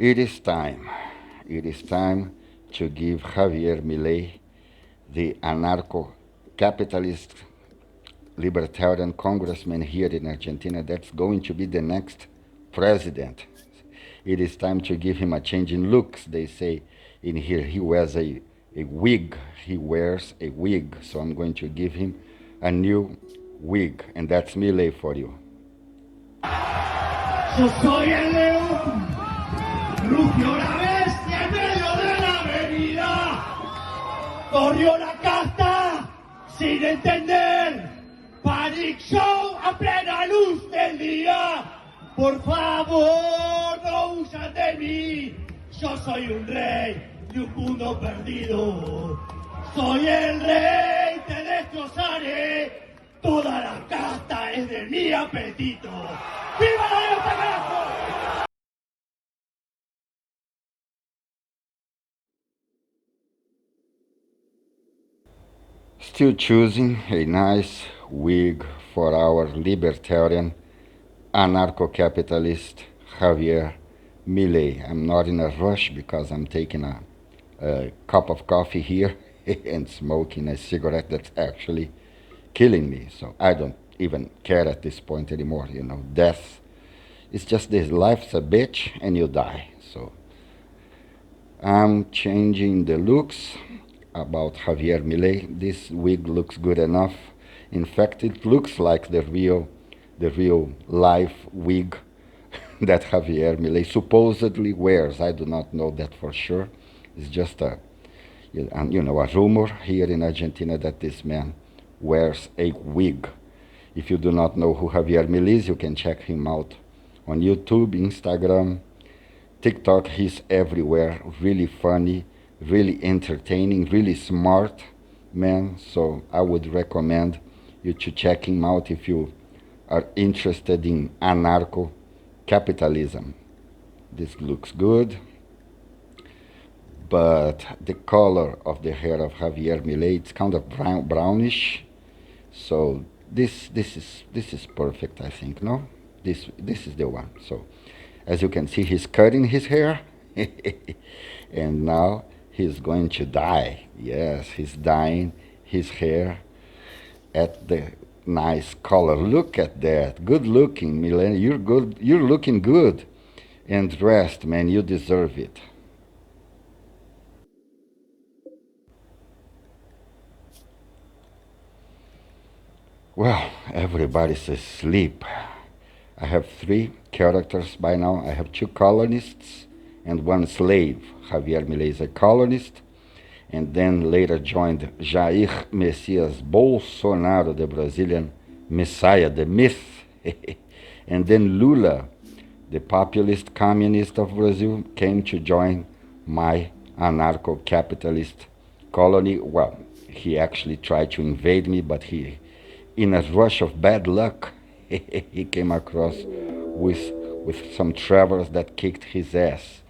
It is time. It is time to give Javier Milei, the anarcho-capitalist libertarian congressman here in Argentina that's going to be the next president. It is time to give him a change in looks. They say in here he wears a wig. He wears a wig. So I'm going to give him a new wig. And that's Milei for you. Yo soy el león, rugió la bestia en medio de la avenida, corrió la casta sin entender, panic show a plena luz del día, por favor no huyan de mí, yo soy un rey de un mundo perdido, soy el rey, te destrozaré, toda la casta es de mi apetito. ¡Viva la libertad, carajo! Still choosing a nice wig for our libertarian anarcho-capitalist Javier Milei. I'm not in a rush because I'm taking a cup of coffee here and smoking a cigarette that's actually killing me. So I don't even care at this point anymore. You know, death is just this. Life's a bitch and you die. So I'm changing the looks about Javier Milei. This wig looks good enough. In fact, it looks like the real life wig that Javier Milei supposedly wears. I do not know that for sure. It's just a rumor here in Argentina that this man wears a wig. If you do not know who Javier Milei is, you can check him out on YouTube, Instagram, TikTok. He's everywhere. Really funny, really entertaining, really smart man. So I would recommend you to check him out if you are interested in anarcho-capitalism. This looks good, but the color of the hair of Javier Milei, it's kind of brownish. So this is perfect, I think. No, this is the one. So as you can see, he's cutting his hair, and now he's going to dye. Yes, he's dyeing his hair at the nice color. Look at that. Good looking, Milei. You're good. You're looking good and dressed, man. You deserve it. Well, everybody's asleep. I have 3 characters by now. I have 2 colonists and 1 slave. Javier Milei is a colonist, and then later joined Jair Messias Bolsonaro, the Brazilian Messiah, the myth. And then Lula, the populist communist of Brazil, came to join my anarcho-capitalist colony. Well, he actually tried to invade me, but in a rush of bad luck, he came across with some travelers that kicked his ass.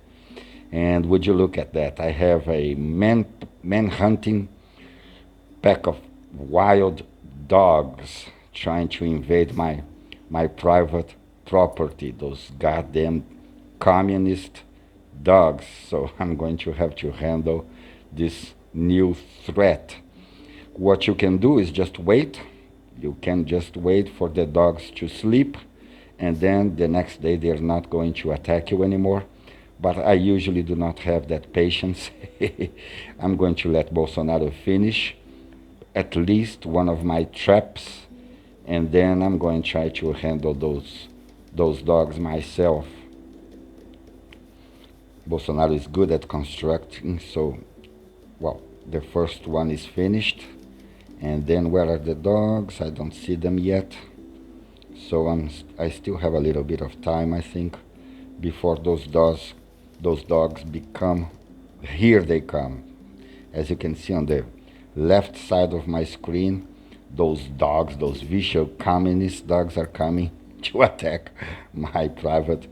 And would you look at that? I have a man-hunting pack of wild dogs trying to invade my private property, those goddamn communist dogs. So I'm going to have to handle this new threat. What you can do is just wait. You can just wait for the dogs to sleep, and then the next day they're not going to attack you anymore. But I usually do not have that patience. I'm going to let Bolsonaro finish at least one of my traps, and then I'm going to try to handle those dogs myself. Bolsonaro is good at constructing, so, well, the first one is finished. And then where are the dogs? I don't see them yet. So I still have a little bit of time, I think, before those dogs become, here they come. As you can see on the left side of my screen, those dogs, those visual communist dogs are coming to attack my private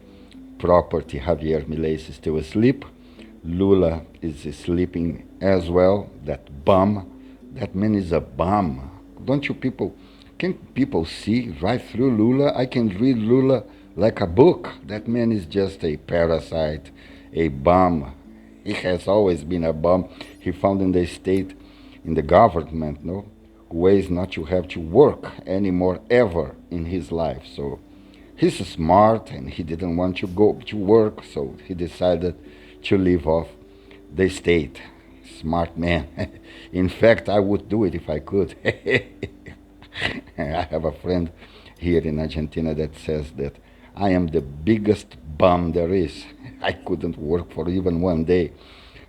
property. Javier Milei is still asleep. Lula is sleeping as well, that bum. That man is a bum. Don't you people, can people see right through Lula? I can read Lula like a book. That man is just a parasite a bum. He has always been a bum. He found in the state, in the government, no, ways not to have to work anymore ever in his life. So he's smart and he didn't want to go to work, so he decided to live off the state. Smart man. In fact, I would do it if I could. I have a friend here in Argentina that says that I am the biggest bum there is. I couldn't work for even one day.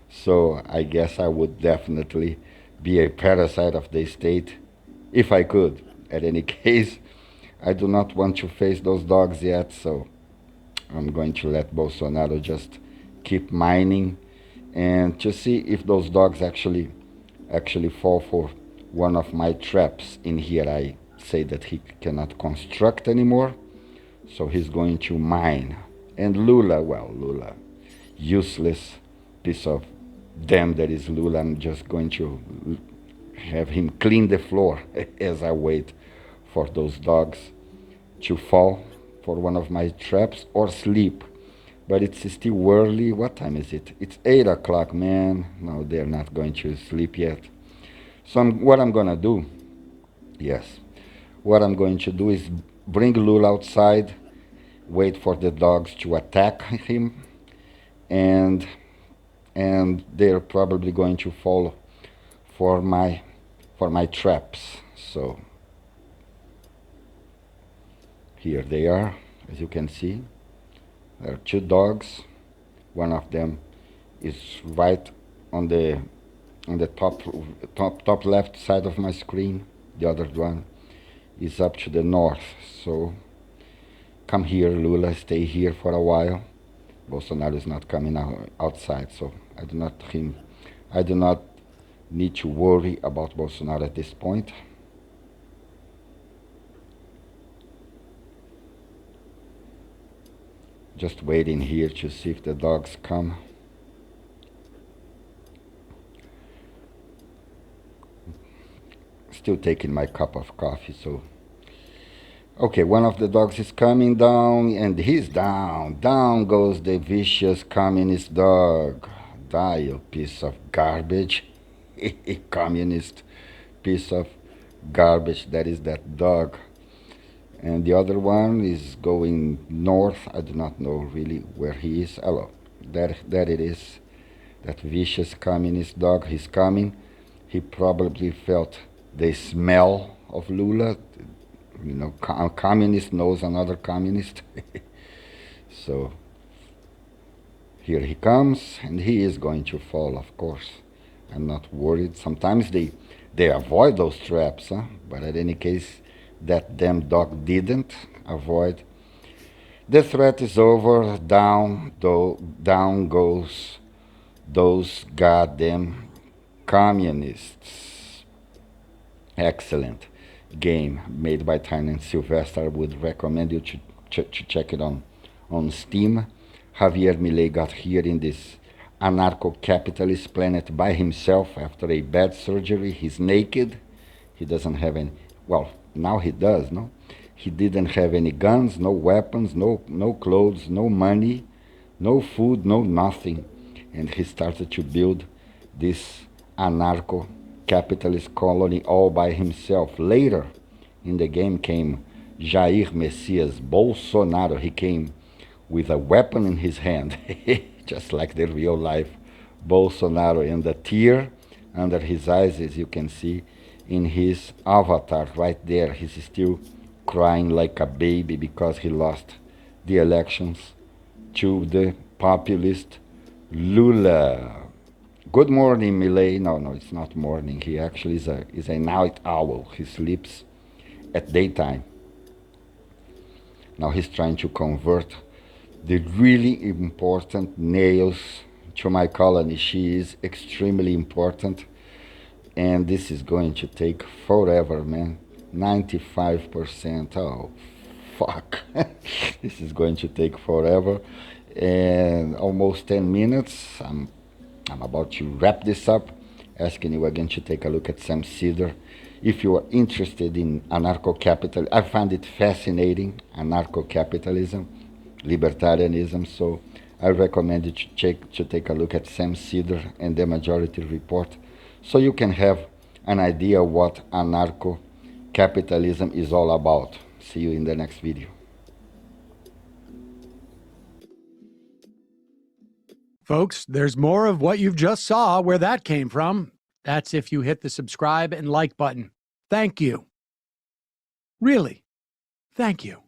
So I guess I would definitely be a parasite of the state if I could. At any case, I do not want to face those dogs yet, so I'm going to let Bolsonaro just keep mining and to see if those dogs actually fall for one of my traps. In here I say that he cannot construct anymore, so he's going to mine. And Lula, well, Lula, useless piece of damn that is Lula. I'm just going to have him clean the floor as I wait for those dogs to fall for one of my traps or sleep. But it's still early. What time is it? It's 8 o'clock, man. No, they're not going to sleep yet. So what I'm going to do, what I'm going to do is bring Lula outside, wait for the dogs to attack him, and they're probably going to fall for my traps. So here they are, as you can see. There are two dogs. One of them is right on the top left side of my screen. The other one is up to the north. So come here, Lula, stay here for a while. Bolsonaro is not coming outside, so I do not need to worry about Bolsonaro at this point. Just waiting here to see if the dogs come. Still taking my cup of coffee, so. Okay, one of the dogs is coming down, and he's down. Down goes the vicious communist dog. Die, you piece of garbage. Communist piece of garbage, that is that dog. And the other one is going north. I do not know really where he is. Hello, there it is. That vicious communist dog, he's coming. He probably felt the smell of Lula. You know, a communist knows another communist. So here he comes, and he is going to fall, of course. I'm not worried. Sometimes they avoid those traps, huh? But in any case, that damn dog didn't avoid. The threat is over. Down goes those goddamn communists. Excellent game made by Tyne and Sylvester. I would recommend you to check it on Steam. Javier Milei got here in this anarcho-capitalist planet by himself after a bad surgery. He's naked. He doesn't have any, well, now he does, no? He didn't have any guns, no weapons, no clothes, no money, no food, no nothing. And he started to build this anarcho-capitalist colony all by himself. Later in the game came Jair MESSIAS Bolsonaro. He came with a weapon in his hand, just like the real life Bolsonaro. And the tear under his eyes, as you can see in his avatar right there. He's still crying like a baby because he lost the elections to the populist Lula. Good morning, Milei. No, it's not morning. He actually is a night owl. He sleeps at daytime. Now he's trying to convert the really important nails to my colony. She is extremely important. And this is going to take forever, man. 95%. Oh, fuck. This is going to take forever. And almost 10 minutes. I'm about to wrap this up, asking you again to take a look at Sam Cedar. If you are interested in anarcho-capital, I find it fascinating, anarcho-capitalism, libertarianism, so I recommend you to take a look at Sam Cedar and the Majority Report so you can have an idea what anarcho-capitalism is all about. See you in the next video. Folks, there's more of what you've just saw where that came from. That's if you hit the subscribe and like button. Thank you. Really, thank you.